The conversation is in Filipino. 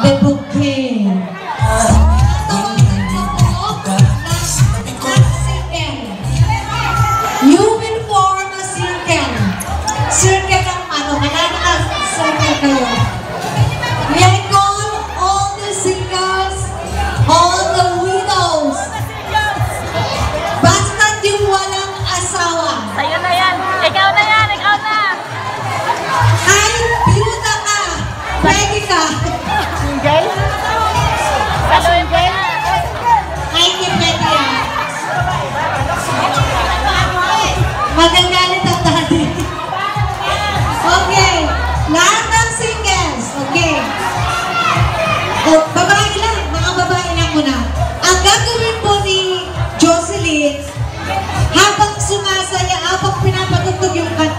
The bouquet. You will form a circle. Circle ang ano, kailangan circle kayo. I call all the singles, all the widows. Basta't yung walang asawa. Sa'yo na yan. Ikaw na yan. Ikaw na. Ay, biyuda ka. Pwede ka. Single? Single? Ay, hindi pwede yan. Magagalit ang daddy. Okay. Lahat ng singles. Okay. O, babae lang. Mga babae lang muna. Ang gagawin po ni Jocelyn, habang sumasaya, habang pinapatugtog yung kanta,